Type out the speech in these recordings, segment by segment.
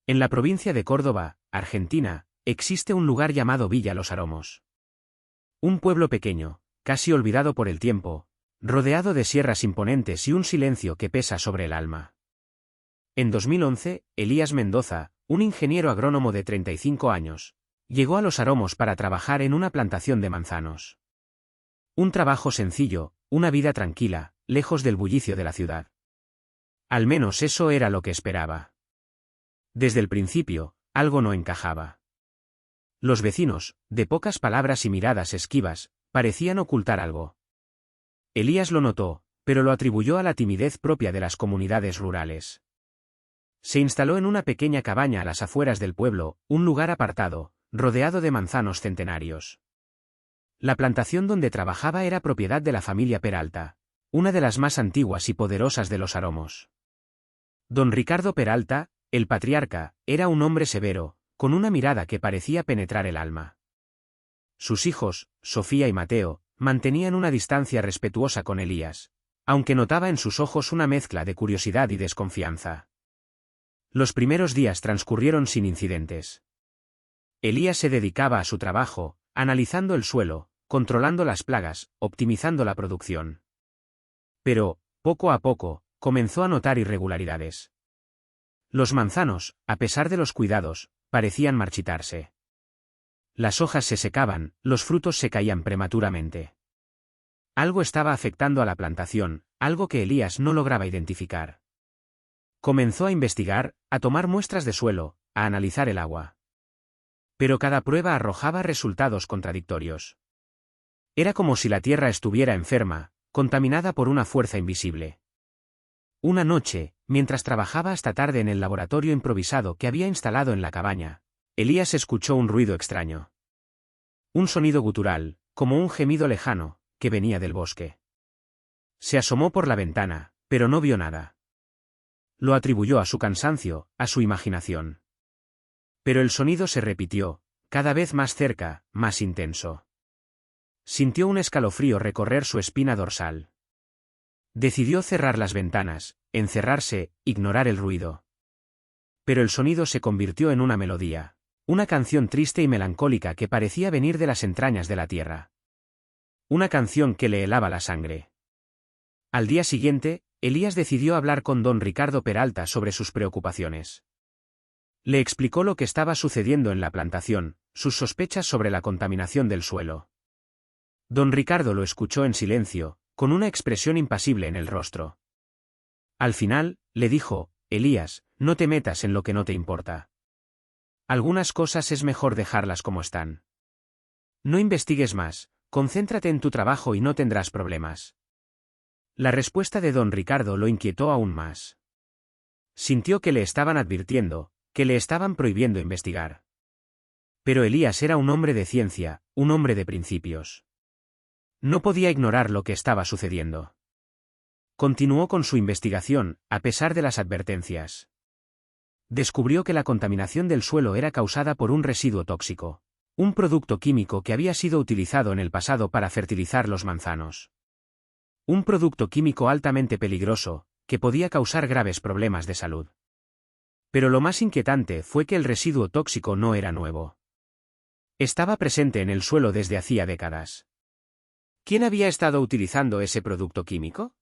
En la provincia de Córdoba, Argentina, existe un lugar llamado Villa Los Aromos. Un pueblo pequeño, casi olvidado por el tiempo, rodeado de sierras imponentes y un silencio que pesa sobre el alma. En 2011, Elías Mendoza, un ingeniero agrónomo de 35 años, llegó a Los Aromos para trabajar en una plantación de manzanos. Un trabajo sencillo, una vida tranquila, lejos del bullicio de la ciudad. Al menos eso era lo que esperaba. Desde el principio, algo no encajaba. Los vecinos, de pocas palabras y miradas esquivas, parecían ocultar algo. Elías lo notó, pero lo atribuyó a la timidez propia de las comunidades rurales. Se instaló en una pequeña cabaña a las afueras del pueblo, un lugar apartado, rodeado de manzanos centenarios. La plantación donde trabajaba era propiedad de la familia Peralta, una de las más antiguas y poderosas de Los Aromos. Don Ricardo Peralta, el patriarca, era un hombre severo, con una mirada que parecía penetrar el alma. Sus hijos, Sofía y Mateo, mantenían una distancia respetuosa con Elías, aunque notaba en sus ojos una mezcla de curiosidad y desconfianza. Los primeros días transcurrieron sin incidentes. Elías se dedicaba a su trabajo, analizando el suelo, controlando las plagas, optimizando la producción. Pero, poco a poco, comenzó a notar irregularidades. Los manzanos, a pesar de los cuidados, parecían marchitarse. Las hojas se secaban, los frutos se caían prematuramente. Algo estaba afectando a la plantación, algo que Elías no lograba identificar. Comenzó a investigar, a tomar muestras de suelo, a analizar el agua. Pero cada prueba arrojaba resultados contradictorios. Era como si la tierra estuviera enferma, contaminada por una fuerza invisible. Una noche, mientras trabajaba hasta tarde en el laboratorio improvisado que había instalado en la cabaña, Elías escuchó un ruido extraño. Un sonido gutural, como un gemido lejano, que venía del bosque. Se asomó por la ventana, pero no vio nada. Lo atribuyó a su cansancio, a su imaginación. Pero el sonido se repitió, cada vez más cerca, más intenso. Sintió un escalofrío recorrer su espina dorsal. Decidió cerrar las ventanas, encerrarse, ignorar el ruido. Pero el sonido se convirtió en una melodía, una canción triste y melancólica que parecía venir de las entrañas de la tierra. Una canción que le helaba la sangre. Al día siguiente, Elías decidió hablar con don Ricardo Peralta sobre sus preocupaciones. Le explicó lo que estaba sucediendo en la plantación, sus sospechas sobre la contaminación del suelo. Don Ricardo lo escuchó en silencio, con una expresión impasible en el rostro. Al final, le dijo: Elías, no te metas en lo que no te importa. Algunas cosas es mejor dejarlas como están. No investigues más, concéntrate en tu trabajo y no tendrás problemas. La respuesta de don Ricardo lo inquietó aún más. Sintió que le estaban advirtiendo, que le estaban prohibiendo investigar. Pero Elías era un hombre de ciencia, un hombre de principios. No podía ignorar lo que estaba sucediendo. Continuó con su investigación, a pesar de las advertencias. Descubrió que la contaminación del suelo era causada por un residuo tóxico, un producto químico que había sido utilizado en el pasado para fertilizar los manzanos. Un producto químico altamente peligroso, que podía causar graves problemas de salud. Pero lo más inquietante fue que el residuo tóxico no era nuevo. Estaba presente en el suelo desde hacía décadas. ¿Quién había estado utilizando ese producto químico?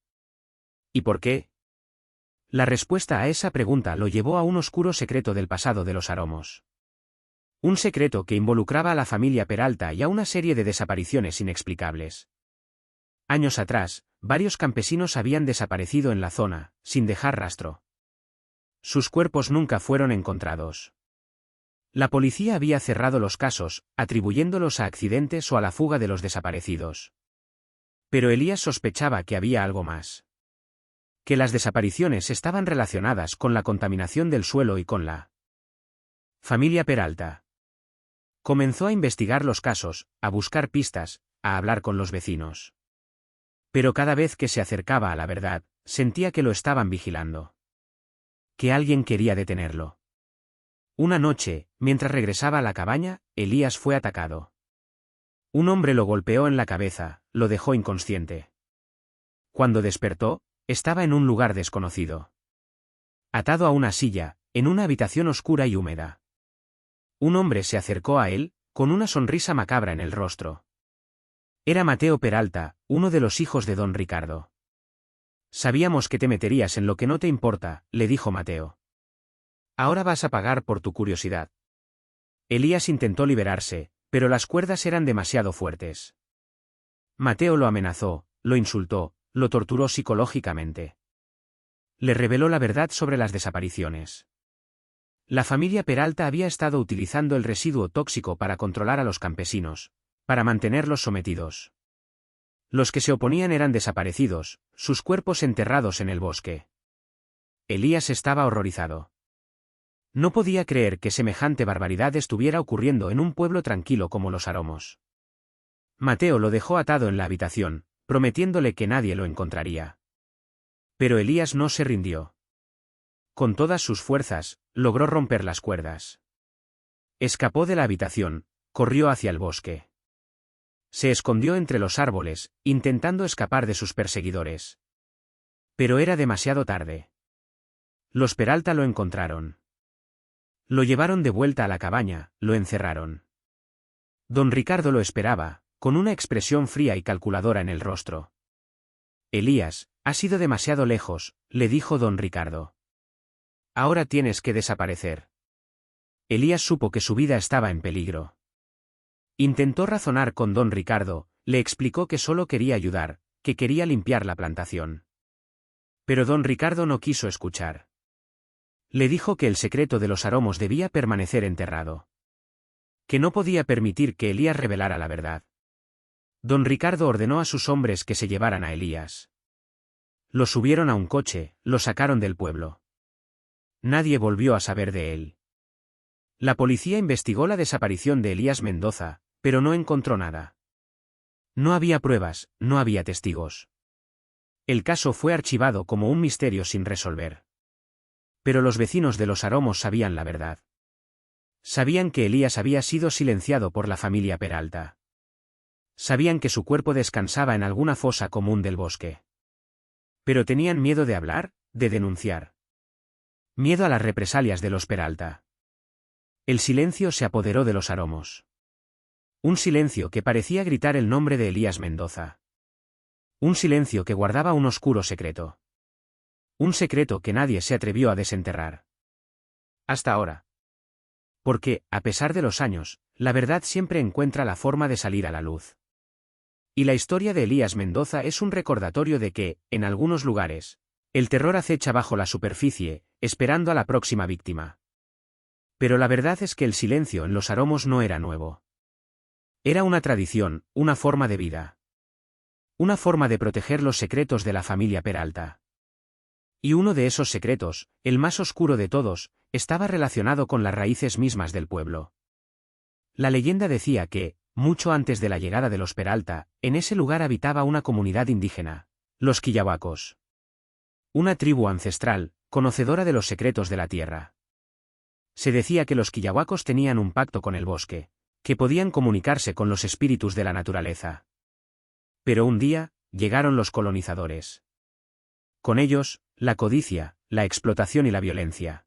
¿Y por qué? La respuesta a esa pregunta lo llevó a un oscuro secreto del pasado de Los Aromos. Un secreto que involucraba a la familia Peralta y a una serie de desapariciones inexplicables. Años atrás, varios campesinos habían desaparecido en la zona, sin dejar rastro. Sus cuerpos nunca fueron encontrados. La policía había cerrado los casos, atribuyéndolos a accidentes o a la fuga de los desaparecidos. Pero Elías sospechaba que había algo más. Que las desapariciones estaban relacionadas con la contaminación del suelo y con la familia Peralta. Comenzó a investigar los casos, a buscar pistas, a hablar con los vecinos. Pero cada vez que se acercaba a la verdad, sentía que lo estaban vigilando. Que alguien quería detenerlo. Una noche, mientras regresaba a la cabaña, Elías fue atacado. Un hombre lo golpeó en la cabeza, lo dejó inconsciente. Cuando despertó, estaba en un lugar desconocido. Atado a una silla, en una habitación oscura y húmeda. Un hombre se acercó a él, con una sonrisa macabra en el rostro. Era Mateo Peralta, uno de los hijos de don Ricardo. Sabíamos que te meterías en lo que no te importa, le dijo Mateo. Ahora vas a pagar por tu curiosidad. Elías intentó liberarse, pero las cuerdas eran demasiado fuertes. Mateo lo amenazó, lo insultó, lo torturó psicológicamente. Le reveló la verdad sobre las desapariciones. La familia Peralta había estado utilizando el residuo tóxico para controlar a los campesinos, para mantenerlos sometidos. Los que se oponían eran desaparecidos, sus cuerpos enterrados en el bosque. Elías estaba horrorizado. No podía creer que semejante barbaridad estuviera ocurriendo en un pueblo tranquilo como Los Aromos. Mateo lo dejó atado en la habitación, prometiéndole que nadie lo encontraría. Pero Elías no se rindió. Con todas sus fuerzas, logró romper las cuerdas. Escapó de la habitación, corrió hacia el bosque. Se escondió entre los árboles, intentando escapar de sus perseguidores. Pero era demasiado tarde. Los Peralta lo encontraron. Lo llevaron de vuelta a la cabaña, lo encerraron. Don Ricardo lo esperaba, con una expresión fría y calculadora en el rostro. Elías, has ido demasiado lejos, le dijo don Ricardo. Ahora tienes que desaparecer. Elías supo que su vida estaba en peligro. Intentó razonar con don Ricardo, le explicó que solo quería ayudar, que quería limpiar la plantación. Pero don Ricardo no quiso escuchar. Le dijo que el secreto de Los Aromos debía permanecer enterrado. Que no podía permitir que Elías revelara la verdad. Don Ricardo ordenó a sus hombres que se llevaran a Elías. Lo subieron a un coche, lo sacaron del pueblo. Nadie volvió a saber de él. La policía investigó la desaparición de Elías Mendoza, pero no encontró nada. No había pruebas, no había testigos. El caso fue archivado como un misterio sin resolver. Pero los vecinos de Los Aromos sabían la verdad. Sabían que Elías había sido silenciado por la familia Peralta. Sabían que su cuerpo descansaba en alguna fosa común del bosque. Pero tenían miedo de hablar, de denunciar. Miedo a las represalias de los Peralta. El silencio se apoderó de Los Aromos. Un silencio que parecía gritar el nombre de Elías Mendoza. Un silencio que guardaba un oscuro secreto. Un secreto que nadie se atrevió a desenterrar. Hasta ahora. Porque, a pesar de los años, la verdad siempre encuentra la forma de salir a la luz. Y la historia de Elías Mendoza es un recordatorio de que, en algunos lugares, el terror acecha bajo la superficie, esperando a la próxima víctima. Pero la verdad es que el silencio en Los Aromos no era nuevo. Era una tradición, una forma de vida. Una forma de proteger los secretos de la familia Peralta. Y uno de esos secretos, el más oscuro de todos, estaba relacionado con las raíces mismas del pueblo. La leyenda decía que, mucho antes de la llegada de los Peralta, en ese lugar habitaba una comunidad indígena, los Quillahuacos. Una tribu ancestral, conocedora de los secretos de la tierra. Se decía que los Quillahuacos tenían un pacto con el bosque, que podían comunicarse con los espíritus de la naturaleza. Pero un día, llegaron los colonizadores. Con ellos, la codicia, la explotación y la violencia.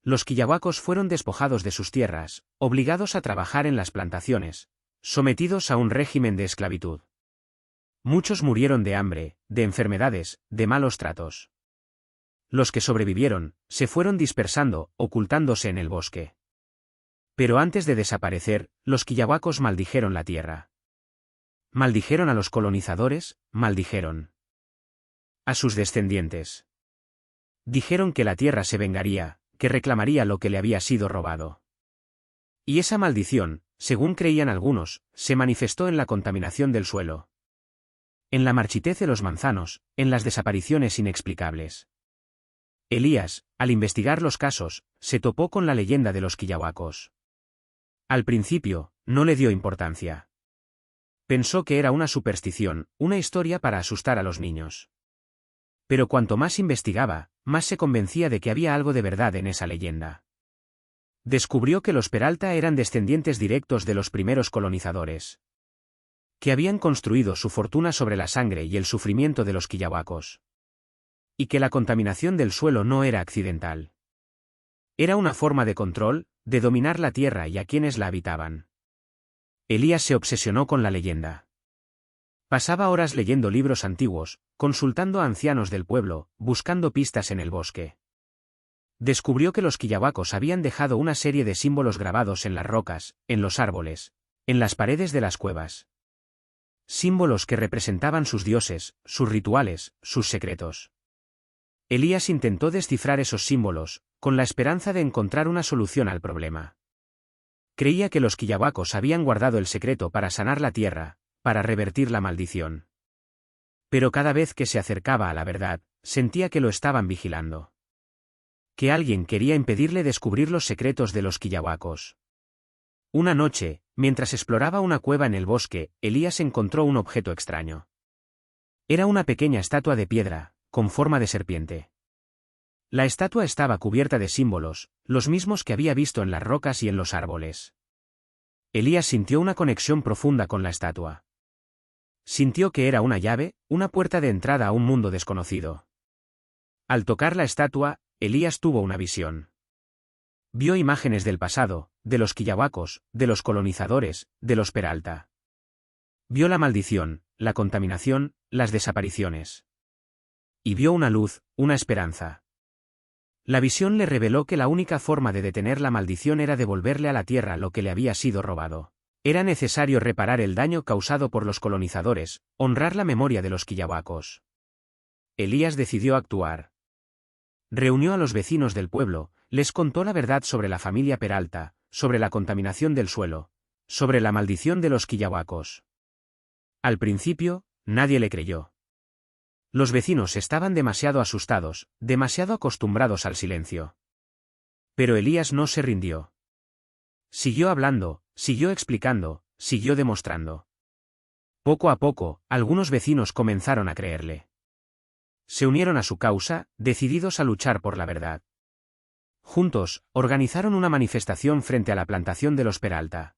Los Quillahuacos fueron despojados de sus tierras, obligados a trabajar en las plantaciones, sometidos a un régimen de esclavitud. Muchos murieron de hambre, de enfermedades, de malos tratos. Los que sobrevivieron, se fueron dispersando, ocultándose en el bosque. Pero antes de desaparecer, los Quillahuacos maldijeron la tierra. Maldijeron a los colonizadores, maldijeron a sus descendientes. Dijeron que la tierra se vengaría, que reclamaría lo que le había sido robado. Y esa maldición, según creían algunos, se manifestó en la contaminación del suelo. En la marchitez de los manzanos, en las desapariciones inexplicables. Elías, al investigar los casos, se topó con la leyenda de los Quillahuacos. Al principio, no le dio importancia. Pensó que era una superstición, una historia para asustar a los niños. Pero cuanto más investigaba, más se convencía de que había algo de verdad en esa leyenda. Descubrió que los Peralta eran descendientes directos de los primeros colonizadores. Que habían construido su fortuna sobre la sangre y el sufrimiento de los Quillahuacos. Y que la contaminación del suelo no era accidental. Era una forma de control, de dominar la tierra y a quienes la habitaban. Elías se obsesionó con la leyenda. Pasaba horas leyendo libros antiguos, consultando a ancianos del pueblo, buscando pistas en el bosque. Descubrió que los quillabacos habían dejado una serie de símbolos grabados en las rocas, en los árboles, en las paredes de las cuevas. Símbolos que representaban sus dioses, sus rituales, sus secretos. Elías intentó descifrar esos símbolos, con la esperanza de encontrar una solución al problema. Creía que los quillabacos habían guardado el secreto para sanar la tierra, para revertir la maldición. Pero cada vez que se acercaba a la verdad, sentía que lo estaban vigilando. Que alguien quería impedirle descubrir los secretos de los quillabacos. Una noche, mientras exploraba una cueva en el bosque, Elías encontró un objeto extraño. Era una pequeña estatua de piedra, con forma de serpiente. La estatua estaba cubierta de símbolos, los mismos que había visto en las rocas y en los árboles. Elías sintió una conexión profunda con la estatua. Sintió que era una llave, una puerta de entrada a un mundo desconocido. Al tocar la estatua, Elías tuvo una visión. Vio imágenes del pasado, de los quillabacos, de los colonizadores, de los Peralta. Vio la maldición, la contaminación, las desapariciones. Y vio una luz, una esperanza. La visión le reveló que la única forma de detener la maldición era devolverle a la tierra lo que le había sido robado. Era necesario reparar el daño causado por los colonizadores, honrar la memoria de los quillabacos. Elías decidió actuar. Reunió a los vecinos del pueblo, les contó la verdad sobre la familia Peralta, sobre la contaminación del suelo, sobre la maldición de los quillabacos. Al principio, nadie le creyó. Los vecinos estaban demasiado asustados, demasiado acostumbrados al silencio. Pero Elías no se rindió. Siguió hablando, siguió explicando, siguió demostrando. Poco a poco, algunos vecinos comenzaron a creerle. Se unieron a su causa, decididos a luchar por la verdad. Juntos, organizaron una manifestación frente a la plantación de los Peralta.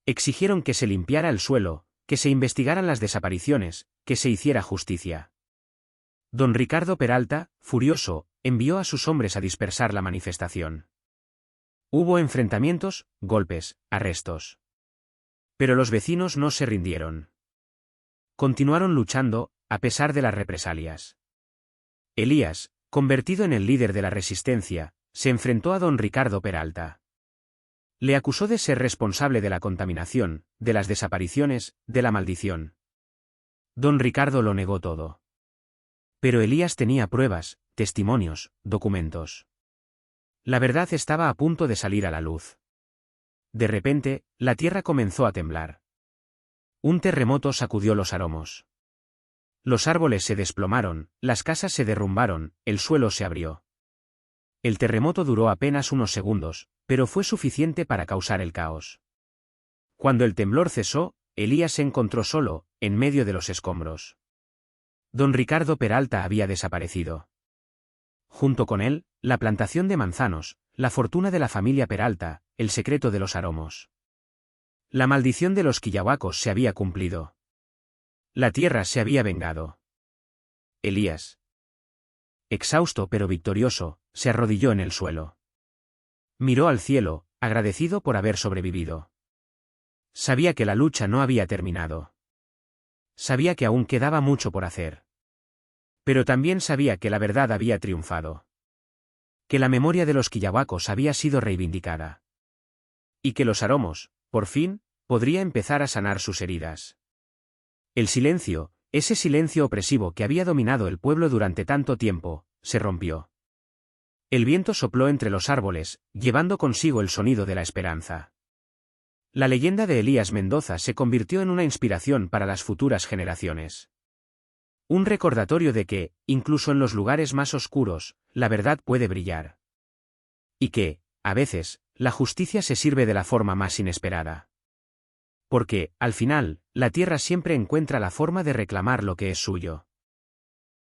Exigieron que se limpiara el suelo, que se investigaran las desapariciones, que se hiciera justicia. Don Ricardo Peralta, furioso, envió a sus hombres a dispersar la manifestación. Hubo enfrentamientos, golpes, arrestos. Pero los vecinos no se rindieron. Continuaron luchando, a pesar de las represalias. Elías, convertido en el líder de la resistencia, se enfrentó a don Ricardo Peralta. Le acusó de ser responsable de la contaminación, de las desapariciones, de la maldición. Don Ricardo lo negó todo. Pero Elías tenía pruebas, testimonios, documentos. La verdad estaba a punto de salir a la luz. De repente, la tierra comenzó a temblar. Un terremoto sacudió los aromos. Los árboles se desplomaron, las casas se derrumbaron, el suelo se abrió. El terremoto duró apenas unos segundos, pero fue suficiente para causar el caos. Cuando el temblor cesó, Elías se encontró solo, en medio de los escombros. Don Ricardo Peralta había desaparecido. Junto con él, la plantación de manzanos, la fortuna de la familia Peralta, el secreto de los aromos. La maldición de los quillabacos se había cumplido. La tierra se había vengado. Elías, exhausto pero victorioso, se arrodilló en el suelo. Miró al cielo, agradecido por haber sobrevivido. Sabía que la lucha no había terminado. Sabía que aún quedaba mucho por hacer. Pero también sabía que la verdad había triunfado. Que la memoria de los quillabacos había sido reivindicada. Y que los aromos, por fin, podría empezar a sanar sus heridas. El silencio, ese silencio opresivo que había dominado el pueblo durante tanto tiempo, se rompió. El viento sopló entre los árboles, llevando consigo el sonido de la esperanza. La leyenda de Elías Mendoza se convirtió en una inspiración para las futuras generaciones. Un recordatorio de que, incluso en los lugares más oscuros, la verdad puede brillar. Y que, a veces, la justicia se sirve de la forma más inesperada. Porque, al final, la tierra siempre encuentra la forma de reclamar lo que es suyo.